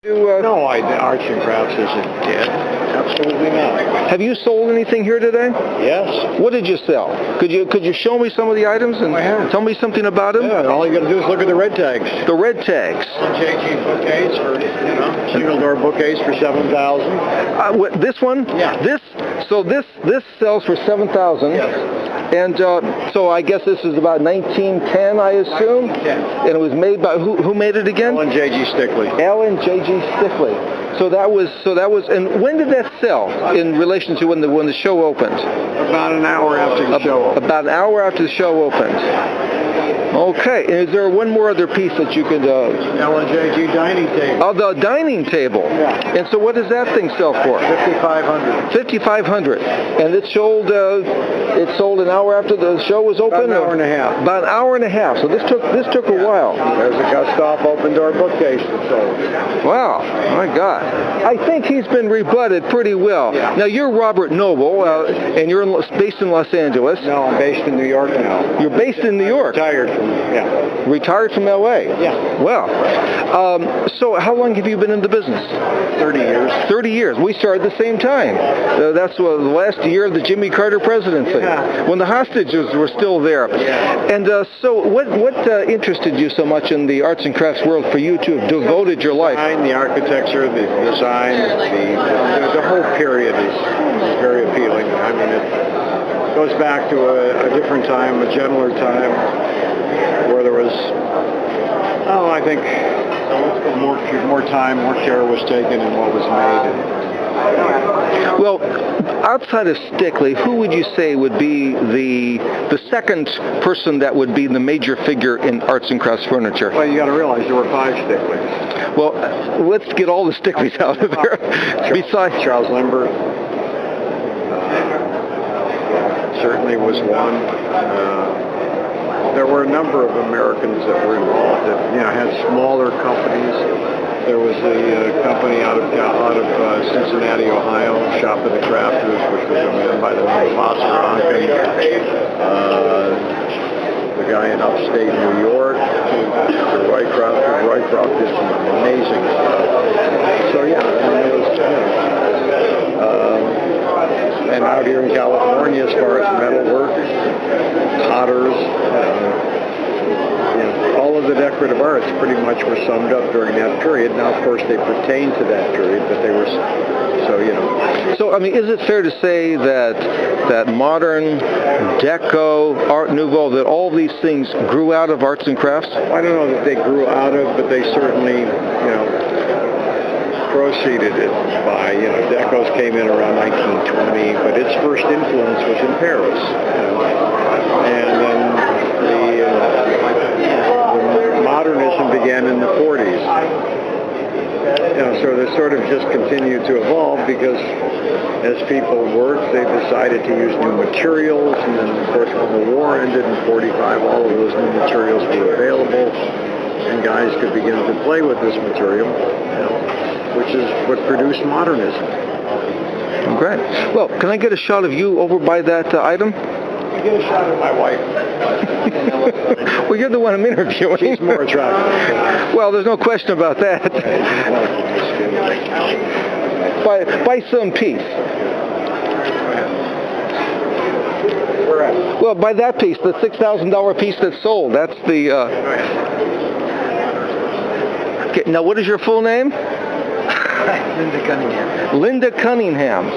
No, arts and crafts isn't dead. Absolutely not. Have you sold anything here today? Yes. What did you sell? Could you show me some of the items and tell me something about them? Yeah, all you got to do is look at the red tags. The red tags. JG bookcase for, single door bookcase for $7,000. This one? Yeah. This sells for $7,000. Yes. And so I guess this is about 1910, I assume. 1910. And it was made by who made it again? Alan J.G. Stickley. Alan J.G. Stickley. So that was. And when did that sell in relation to when the show opened? About an hour after the show opened. About an hour after the show opened. Okay. And is there one more other piece that you could? Alan J.G. dining table. Oh, the dining table. Yeah. And so what does that thing sell for? $5,500. $5,500. And it sold an hour after the show was open? About an hour and a half. About an hour and a half. So this took a while. There's a Gustav open door bookcase that sold. Wow. My God. I think he's been rebutted pretty well. Yeah. Now, you're Robert Nouveau, and you're based in Los Angeles. No, I'm based in New York now. You're based in New York? Retired from L.A.? Yeah. Well, so how long have you been in the business? 30 years. 30 years. We started at the same time. That's the last year of the Jimmy Carter presidency, when the hostages were still there. Yeah. And so what interested you so much in the arts and crafts world for you to have devoted your life? The architecture, the design, the whole period is very appealing. I mean, it goes back to a different time, a gentler time, where there was, I think more time, more care was taken in what was made. Well, outside of Stickley, who would you say would be the second person that would be the major figure in arts and crafts furniture? Well, you got to realize there were 5 Stickleys. Well, let's get all the Stickleys out of there. Besides Charles Lindbergh certainly was one. There were a number of Americans that were involved that had smaller companies. There was a company out of Cincinnati, Ohio, Shop of the Crafters, which was a man by the name of Oscar Onken. The guy in upstate New York, Mr. Roycroft. Roycroft did some amazing stuff. So it was, and out here in California, as far as metalwork, potters, all of the decorative arts pretty much were summed up during that period. Now, of course, they pertain to that period, but they were, So, I mean, is it fair to say that modern, deco, Art Nouveau, that all these things grew out of arts and crafts? I don't know that they grew out of, but they certainly, proceeded it by, decos came in around 1920, but its first influence was in Paris. And then the modernism began in the 40s. So they sort of just continued to evolve because as people worked, they decided to use new materials, and then of course when the war ended in 45, all of those new materials were available, and guys could begin to play with this material, which is what produced modernism. Great. Well, can I get a shot of you over by that item? Get a shot of my wife. Well, you're the one I'm interviewing. She's more attractive. Well, there's no question about that. By some piece. Well, by that piece, the $6,000 piece that sold. That's the. Okay, now, what is your full name? Linda Cunningham. Linda Cunningham.